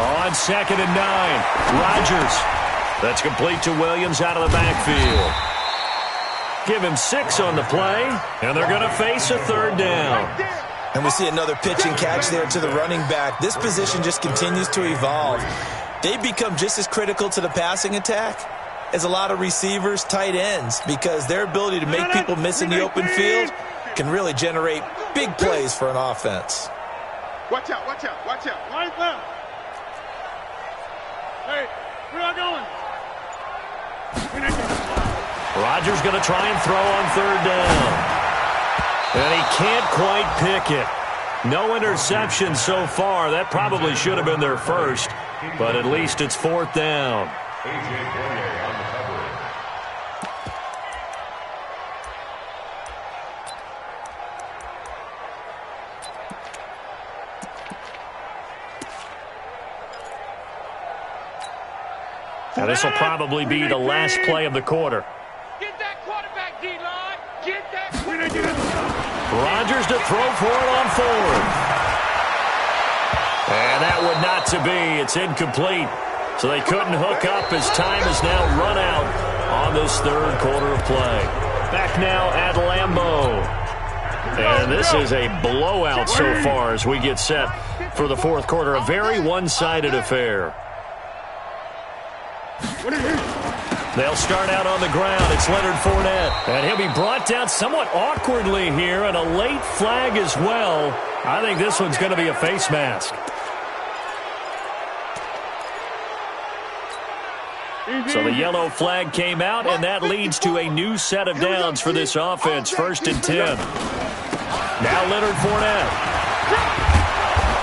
On 2nd and 9, Rodgers. That's complete to Williams out of the backfield. Give him 6 on the play, and they're going to face a 3rd down. And we see another pitch and catch there to the running back. This position just continues to evolve. They become just as critical to the passing attack as a lot of receivers, tight ends, because their ability to make people miss in the open field can really generate big plays for an offense. Watch out, watch out, watch out. Line left. Hey, where are you going? Rodgers going to try and throw on 3rd down. And he can't quite pick it. No interception so far. That probably should have been their first, but at least it's 4th down. Now this will probably be the last play of the quarter. Get that quarterback, D-line. Get that. Rodgers to throw for it on 4th. And that would not to be. It's incomplete. So they couldn't hook up as time has now run out on this 3rd quarter of play. Back now at Lambeau. And this is a blowout so far as we get set for the 4th quarter. A very one-sided affair. They'll start out on the ground. It's Leonard Fournette. And he'll be brought down somewhat awkwardly here, and a late flag as well. I think this one's going to be a face mask. So the yellow flag came out, and that leads to a new set of downs for this offense. 1st and 10. Now Leonard Fournette.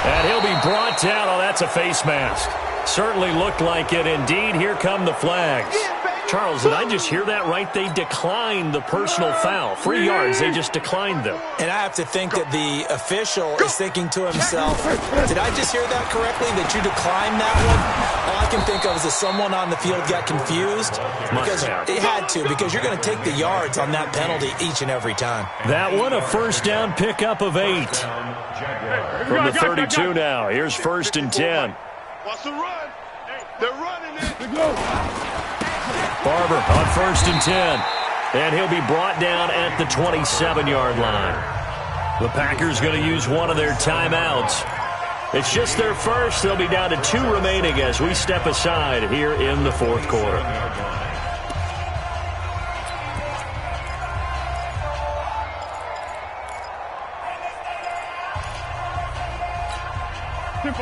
And he'll be brought down. Oh, that's a face mask. Certainly looked like it. Indeed, here come the flags. Charles, did I just hear that right? They declined the personal foul. 3 yards, they just declined them. And I have to think that the official is thinking to himself, did I just hear that correctly, that you declined that one? All I can think of is that someone on the field got confused. Because it had to, because you're going to take the yards on that penalty each and every time. That one, a 1st down pickup of 8. From the 32 now. Here's 1st and 10. What's the run? They're running it. Barber on 1st and 10. And he'll be brought down at the 27-yard line. The Packers going to use one of their timeouts. It's just their first. They'll be down to 2 remaining as we step aside here in the 4th quarter.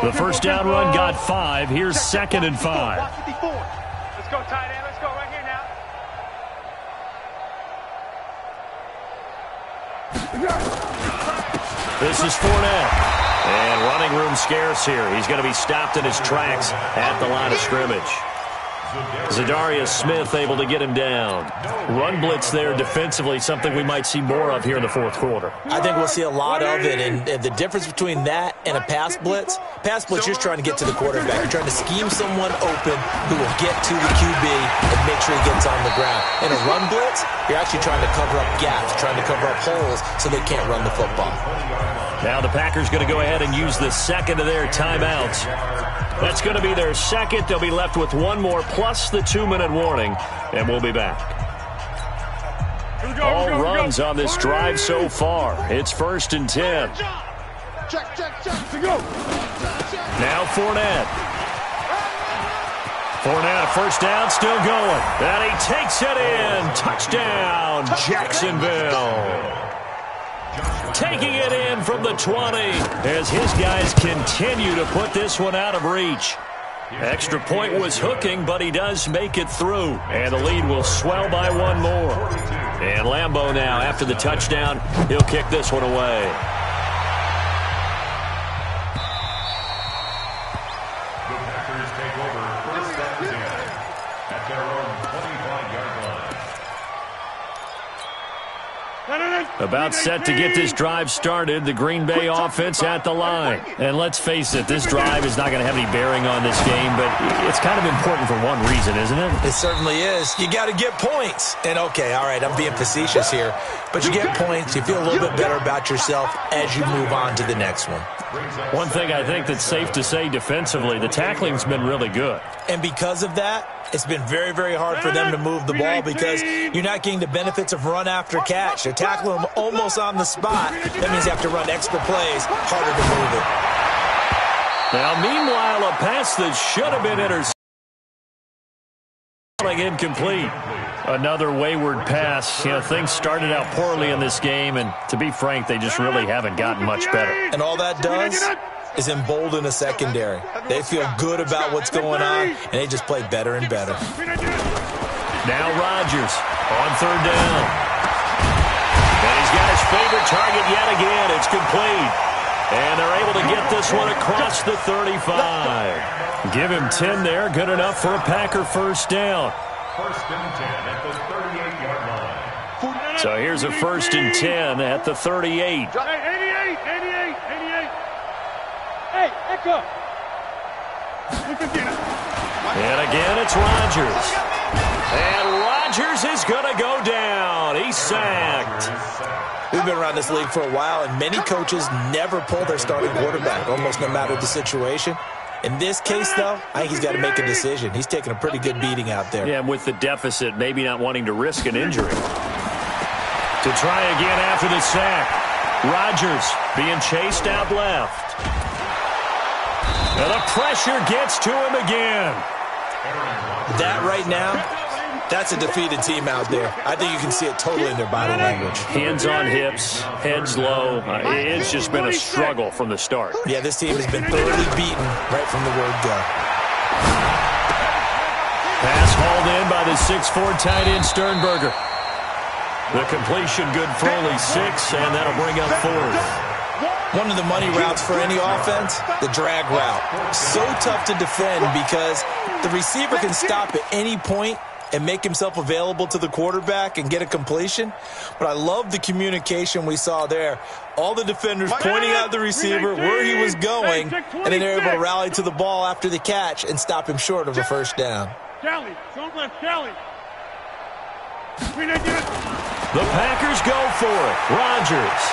The 1st down run got 5. Here's 2nd and 5. Let's go, tight end. Let's go right here now. This is Fournette. And running room scarce here. He's going to be stopped in his tracks at the line of scrimmage. Zadarius Smith able to get him down. Run blitz there defensively, something we might see more of here in the 4th quarter. I think we'll see a lot of it, and the difference between that and a pass blitz, you're just trying to get to the quarterback. You're trying to scheme someone open who will get to the QB and make sure he gets on the ground. In a run blitz, you're actually trying to cover up gaps, trying to cover up holes so they can't run the football. Now the Packers going to go ahead and use the 2nd of their timeouts. That's going to be their 2nd. They'll be left with 1 more plus the 2-minute warning, and we'll be back. All runs on this drive so far. It's 1st and 10. Now Fournette. Fournette, a 1st down, still going. And he takes it in. Touchdown, Jacksonville. Taking it in from the 20 as his guys continue to put this one out of reach. Extra point was hooking, but he does make it through. And the lead will swell by 1 more. And Lambeau now, after the touchdown, he'll kick this one away. The Packers take over 1st and 10 at their own 25-yard line. About set to get this drive started, the Green Bay offense at the line. And let's face it, this drive is not going to have any bearing on this game, but it's kind of important for one reason, isn't it? It certainly is. You got to get points. And okay, all right, I'm being facetious here, but you get points. You feel a little bit better about yourself as you move on to the next one. One thing I think that's safe to say defensively, the tackling's been really good. And because of that, it's been very, very hard for them to move the ball because you're not getting the benefits of run after catch. They're tackling them almost on the spot. That means you have to run extra plays, harder to move it. Now, meanwhile, a pass that should have been intercepted. Incomplete. Another wayward pass. You know, things started out poorly in this game, and to be frank, they just really haven't gotten much better. And all that does is embolden a secondary. They feel good about what's going on, and they just play better and better. Now Rodgers on third down. And he's got his favorite target yet again. It's complete. And they're able to get this one across the 35. Give him 10 there. Good enough for a Packer first down. First and 10 at the 38-yard line. So here's a first and 10 at the 38. Hey, 88. Hey, Echo. And again, it's Rodgers. And Rodgers is going to go down. He's sacked. We've been around this league for a while, and many coaches never pull their starting quarterback, almost no matter the situation. In this case, though, I think he's got to make a decision. He's taking a pretty good beating out there. Yeah, and with the deficit, maybe not wanting to risk an injury. To try again after the sack. Rodgers being chased out left. And the pressure gets to him again. That right now, that's a defeated team out there. I think you can see it totally in their body language. Hands on hips, heads low. It's just been a struggle from the start. Yeah, this team has been thoroughly beaten right from the word go. Pass hauled in by the 6'4" tight end Sternberger. The completion good for only 6, and that'll bring up 4th. One of the money routes for any offense, the drag route. So tough to defend because the receiver can stop at any point and make himself available to the quarterback and get a completion. But I love the communication we saw there. All the defenders pointing out the receiver, where he was going, and then they're able to rally to the ball after the catch and stop him short of a first down. The Packers go for it. Rodgers.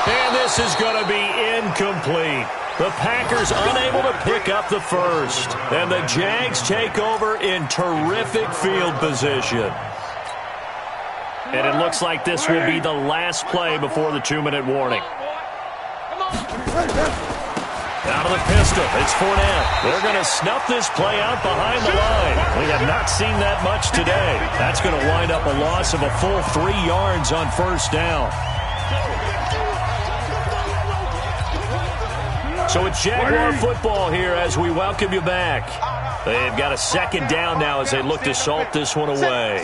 And this is going to be incomplete. The Packers unable to pick up the first. And the Jags take over in terrific field position. And it looks like this will be the last play before the 2-minute warning. Out of the pistol, it's Fournette. They're going to snuff this play out behind the line. We have not seen that much today. That's going to wind up a loss of a full 3 yards on first down. So it's Jaguar football here as we welcome you back. They've got a second down now as they look to salt this one away.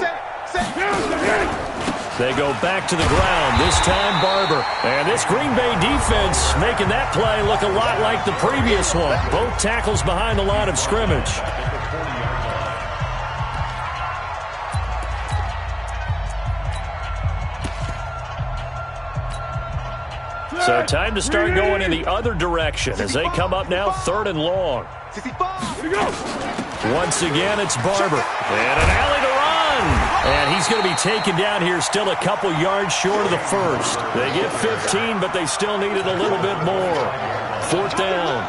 They go back to the ground, this time Barber. And this Green Bay defense making that play look a lot like the previous one. Both tackles behind the line of scrimmage. So time to start going in the other direction as they come up now 3rd and long. Once again, it's Barber. And an alley to run. And he's going to be taken down here still a couple yards short of the first. They get 15, but they still needed a little bit more. 4th down.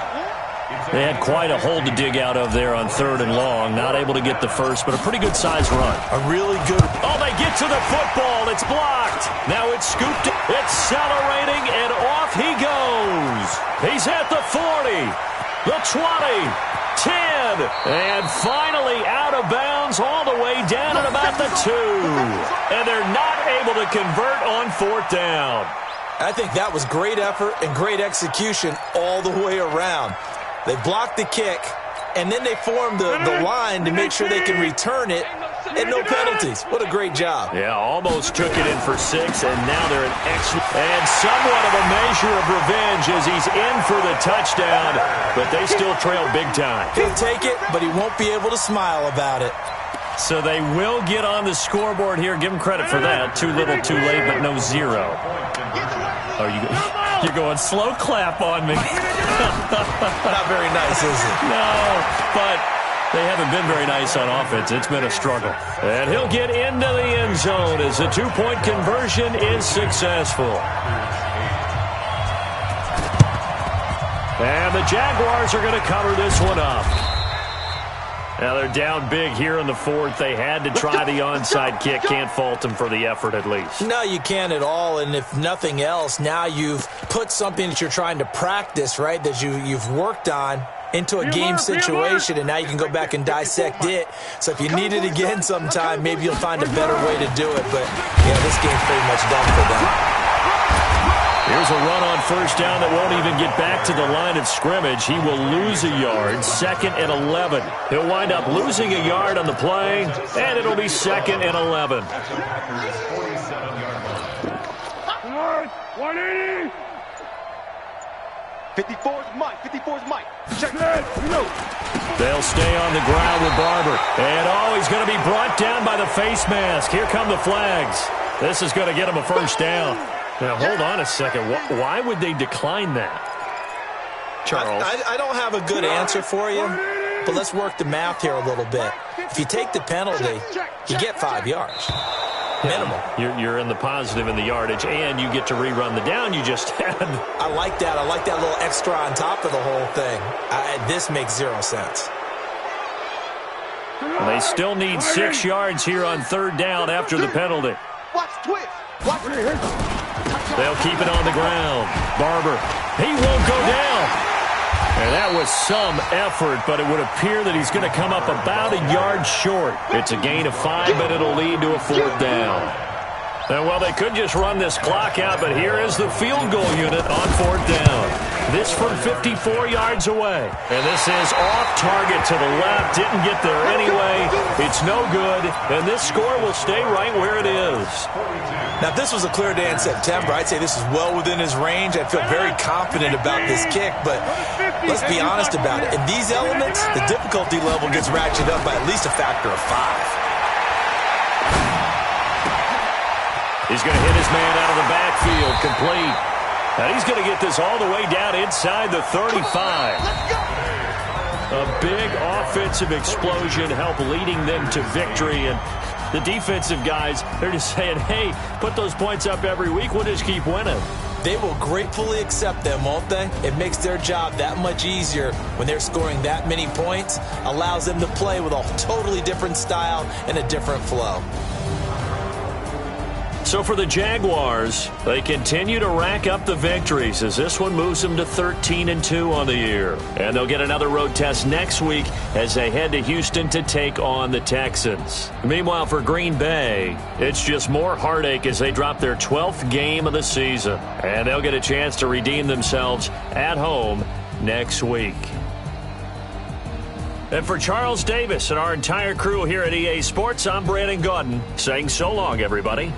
They had quite a hole to dig out of there on 3rd and long. Not able to get the first, but a pretty good-sized run. A really good... Oh, they get to the football. It's blocked. Now it's scooped. Accelerating, and off he goes. He's at the 40, the 20, 10, and finally out of bounds all the way down at about the 2. And they're not able to convert on 4th down. I think that was great effort and great execution all the way around. They blocked the kick, and then they formed the line to make sure they can return it and no penalties. What a great job. Yeah, almost took it in for 6, and now they're an extra. And somewhat of a measure of revenge as he's in for the touchdown, but they still trail big time. He'll take it, but he won't be able to smile about it. So they will get on the scoreboard here. Give them credit for that. Too little, too late, but no 0. You're going slow clap on me. Not very nice, is it? No, but They haven't been very nice on offense. It's been a struggle. And he'll get into the end zone as the two-point conversion is successful. And the Jaguars are going to cover this one up. Now they're down big here in the fourth. They had to try the onside kick. Can't fault them for the effort at least. No, you can't at all. And if nothing else, now you've put something that you're trying to practice, right, that you've worked on into a game situation, and now you can go back and dissect it. So if you need it again sometime, maybe you'll find a better way to do it. But, yeah, this game's pretty much done for them. Here's a run on first down that won't even get back to the line of scrimmage. He will lose a yard, 2nd and 11. He'll wind up losing a yard on the play, and it'll be 2nd and 11. 180. 54's Mike. 54's Mike. Check it. They'll stay on the ground with Barber. And, he's going to be brought down by the face mask. Here come the flags. This is going to get him a first down. Now, hold on a second. Why would they decline that, Charles? I don't have a good answer for you, but let's work the math here a little bit. If you take the penalty, you get 5 yards. Minimum. You're in the positive in the yardage, and you get to rerun the down you just had. I like that. I like that little extra on top of the whole thing. This makes 0 sense. They still need 6 yards here on third down after the penalty. Watch twist. Watch it. They'll keep it on the ground. Barber, he won't go down. And that was some effort, but it would appear that he's going to come up about a yard short. It's a gain of 5, but it'll lead to a 4th down. And, well, they could just run this clock out, but here is the field goal unit on 4th down. This from 54 yards away. And this is off target to the left. Didn't get there anyway. It's no good, and this score will stay right where it is. Now, if this was a clear day in September, I'd say this is well within his range. I'd feel very confident about this kick, but let's be honest about it. In these elements, the difficulty level gets ratcheted up by at least a factor of 5. He's going to hit his man out of the backfield, complete. And he's going to get this all the way down inside the 35. A big offensive explosion helped leading them to victory. And the defensive guys, they're just saying, hey, put those points up every week. We'll just keep winning. They will gratefully accept them, won't they? It makes their job that much easier when they're scoring that many points. Allows them to play with a totally different style and a different flow. So for the Jaguars, they continue to rack up the victories as this one moves them to 13-2 on the year. And they'll get another road test next week as they head to Houston to take on the Texans. Meanwhile, for Green Bay, it's just more heartache as they drop their 12th game of the season. And they'll get a chance to redeem themselves at home next week. And for Charles Davis and our entire crew here at EA Sports, I'm Brandon Gaudin saying so long, everybody.